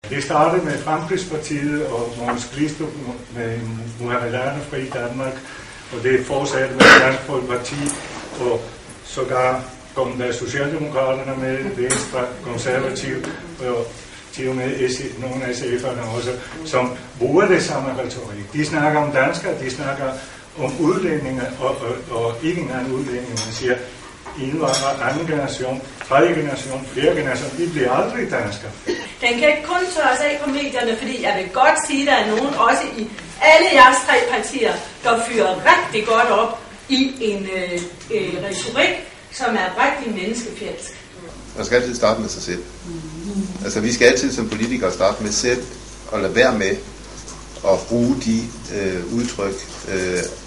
Det startede med Fremskridtspartiet og Mogens Glistrup med Muhammaderne Fri Danmark, og det fortsatte med Dansk Folkeparti, og sågar kom der Socialdemokraterne med, Venstre, Konservativ, og til og med nogle af SF'erne også, som bruger det samme retorik. De snakker om danskere, de snakker om udlændinge, og ikke engang udlændinge, man siger indvandrere, anden generation, tredje generation, fjerde generation, de bliver aldrig danskere. Den kan ikke kun tørres af på medierne, fordi jeg vil godt sige, at der er nogen, også i alle jeres 3 partier, der fyrer rigtig godt op i en retorik, som er rigtig menneskefjendsk. Man skal altid starte med sig selv. Altså vi skal altid som politikere starte med selv og lade være med at bruge de udtryk,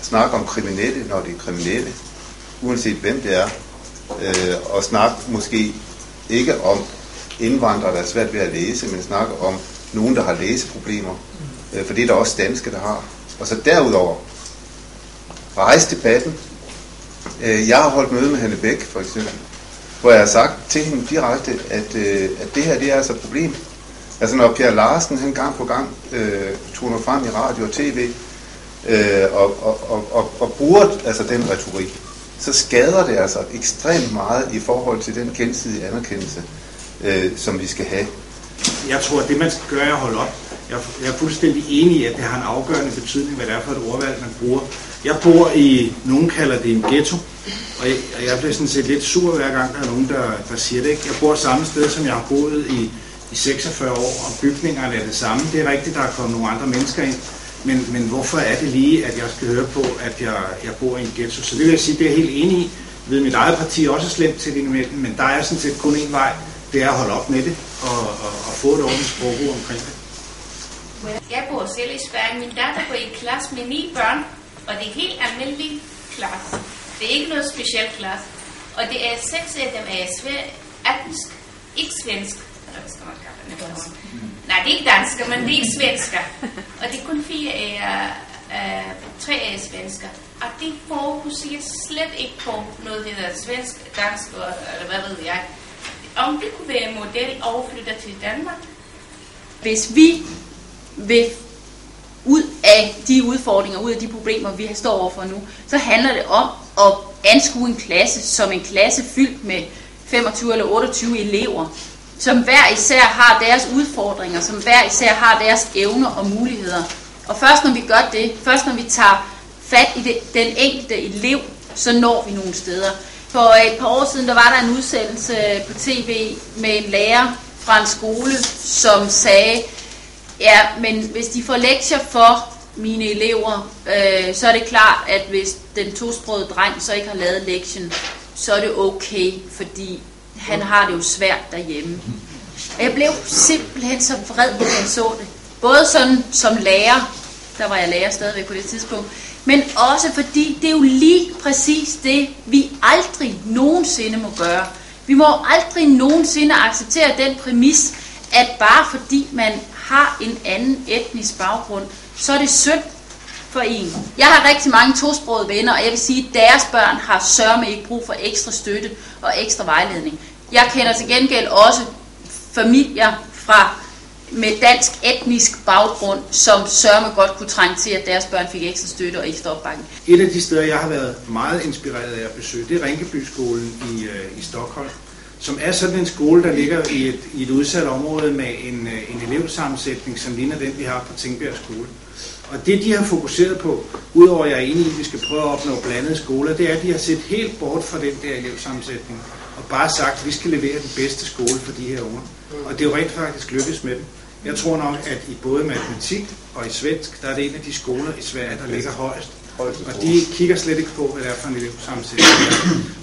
snakke om kriminelle, når de er kriminelle, uanset hvem det er, og snakke måske ikke om indvandrere, der er svært ved at læse, men snakke om nogen, der har læseproblemer, for det er der også danske, der har. Og så derudover rejse debatten. Jeg har holdt møde med Hanne Bæk, for eksempel, hvor jeg har sagt til hende direkte, at det her, det er altså et problem. Altså når Per Larsen, han gang på gang toner frem i radio og tv, og bruger altså den retorik, så skader det altså ekstremt meget i forhold til den gensidige anerkendelse, som vi skal have. Jeg tror, at det man skal gøre er at holde op. Jeg er fuldstændig enig i, at det har en afgørende betydning, hvad det er for et ordvalg, man bruger. Jeg bor i, nogen kalder det en ghetto, og jeg bliver sådan set lidt sur hver gang, der er nogen, der siger det. Ikke? Jeg bor samme sted, som jeg har boet i 46 år, og bygningerne er det samme. Det er rigtigt, der er kommet nogle andre mennesker ind, men hvorfor er det lige, at jeg skal høre på, at jeg bor i en ghetto? Så det vil jeg sige, det er jeg helt enig i. Jeg ved, mit eget parti er også slemt til det imellem, men der er sådan set kun én vej, det er at holde op med det, og få et ordentligt sprogbrug omkring det. Jeg bor selv i Sverige. Min datter går i klasse med 9 børn, og det er helt almindelig klasse. Det er ikke noget specielt klasse. Og det er 6 af dem er etnisk, ikke svensk. Nej, det er ikke dansker, men det er ikke svensker. Og det er kun 4 af 3 er svensker. Og de fokuserer slet ikke på noget, det der svensk, dansk, eller hvad ved jeg. Om det kunne være en model overflyttet til Danmark. Hvis vi vil ud af de udfordringer, ud af de problemer, vi står overfor nu, så handler det om at anskue en klasse som en klasse fyldt med 25 eller 28 elever, som hver især har deres udfordringer, som hver især har deres evner og muligheder. Og først når vi gør det, først når vi tager fat i den enkelte elev, så når vi nogle steder. For et par år siden, der var der en udsendelse på tv med en lærer fra en skole, som sagde, ja, men hvis de får lektier for mine elever, så er det klart, at hvis den tosprogede dreng så ikke har lavet lektien, så er det okay, fordi han har det jo svært derhjemme. Og jeg blev simpelthen så vred, når jeg så det. Både sådan som lærer, der var jeg lærer stadigvæk på det tidspunkt, men også fordi det er jo lige præcis det, vi aldrig nogensinde må gøre. Vi må aldrig nogensinde acceptere den præmis, at bare fordi man har en anden etnisk baggrund, så er det synd for en. Jeg har rigtig mange tosprogede venner, og jeg vil sige, at deres børn har sørme ikke brug for ekstra støtte og ekstra vejledning. Jeg kender til gengæld også familier med dansk etnisk baggrund, som sørme godt kunne trænge til, at deres børn fik ekstra støtte og ekstra opbakning. Et af de steder, jeg har været meget inspireret af at besøge, det er Rinkeby-skolen i Stockholm, som er sådan en skole, der ligger i et udsat område med en elevsammensætning, som ligner den, vi har på Tingbjerg skole. Og det, de har fokuseret på, udover at jeg er enig i, at vi skal prøve at opnå blandede skoler, det er, at de har set helt bort fra den der elevsammensætning, og bare sagt, at vi skal levere den bedste skole for de her unger. Og det er jo rent faktisk lykkes med dem. Jeg tror nok, at i både matematik og i svensk, der er det en af de skoler i Sverige, der ligger højst. Og de kigger slet ikke på, hvad det er for en elevsammensætning.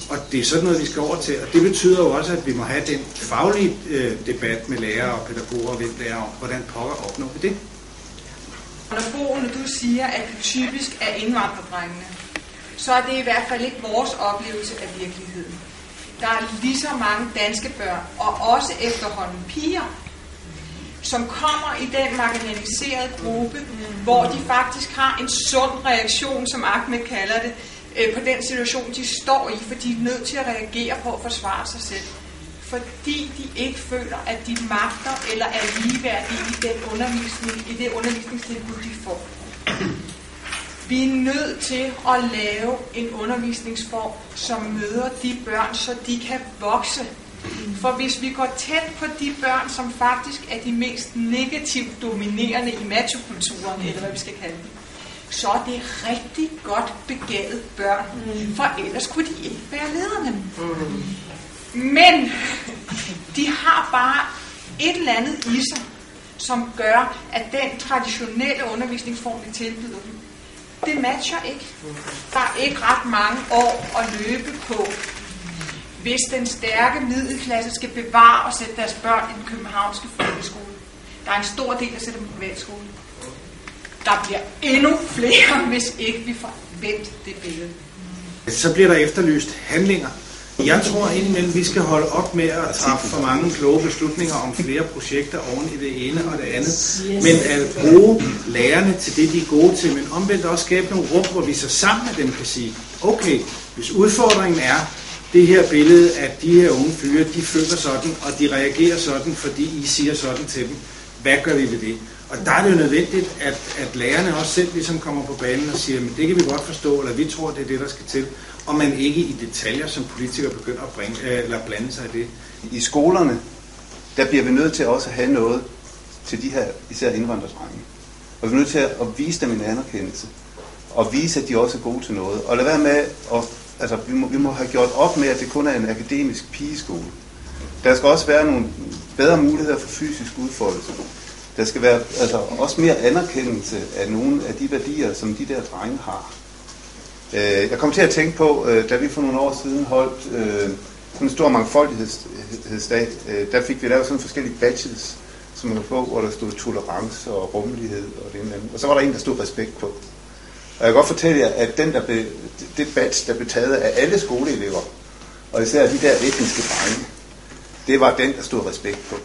Og det er sådan noget, vi skal over til. Og det betyder jo også, at vi må have den faglige debat med lærere og pædagoger og hvem det er om, hvordan pokker opnår vi det. Når du siger, at det typisk er indvandrerdrengene, så er det i hvert fald ikke vores oplevelse af virkeligheden. Der er lige så mange danske børn, og også efterhånden piger, som kommer i den marginaliserede gruppe, hvor de faktisk har en sund reaktion, som Ahmed kalder det, på den situation, de står i, for de er nødt til at reagere på at forsvare sig selv. Fordi de ikke føler, at de magter eller er ligeværdige i i det undervisningstilbud, de får. Vi er nødt til at lave en undervisningsform, som møder de børn, så de kan vokse. For hvis vi går tæt på de børn, som faktisk er de mest negativt dominerende i machokulturen, eller hvad vi skal kalde det, så er det rigtig godt begavet børn, for ellers kunne de ikke være lederne. Men de har bare et eller andet i sig, som gør, at den traditionelle undervisningsform, vi tilbyder dem, det matcher ikke. Der er ikke ret mange år at løbe på, hvis den stærke middelklasse skal bevare og sætte deres børn i den københavnske folkeskole. Der er en stor del, der sætter dem på privatskole. Der bliver endnu flere, hvis ikke vi får vendt det billede. Så bliver der efterlyst handlinger. Jeg tror indimellem, vi skal holde op med at træffe for mange kloge beslutninger om flere projekter oven i det ene og det andet. Men at bruge lærerne til det, de er gode til, men omvendt også skabe nogle rum, hvor vi så sammen med dem kan sige, okay, hvis udfordringen er det her billede, at de her unge fyre, de føler sådan, og de reagerer sådan, fordi I siger sådan til dem, hvad gør vi ved det? Og der er det jo nødvendigt, at lærerne også selv ligesom kommer på banen og siger, men det kan vi godt forstå, eller vi tror, det er det, der skal til. Og man ikke i detaljer som politikere begynder at blande sig i det. I skolerne, der bliver vi nødt til også at have noget til de her, især indvandrerdrenge. Og vi er nødt til at vise dem en anerkendelse. Og vise, at de også er gode til noget. Og lad være med at, altså vi må have gjort op med, at det kun er en akademisk pigeskole. Der skal også være nogle bedre muligheder for fysisk udfoldelse. Der skal være altså også mere anerkendelse af nogle af de værdier, som de der drenge har. Jeg kom til at tænke på, da vi for nogle år siden holdt sådan en stor mangfoldighedsdag, der fik vi lavet sådan forskellige badges, som man kunne få, hvor der stod tolerance og rummelighed og det andet. Og så var der en, der stod respekt på. Og jeg kan godt fortælle jer, at det badge, der blev taget af alle skoleelever, og især de der etniske drenge, det var den, der stod respekt på.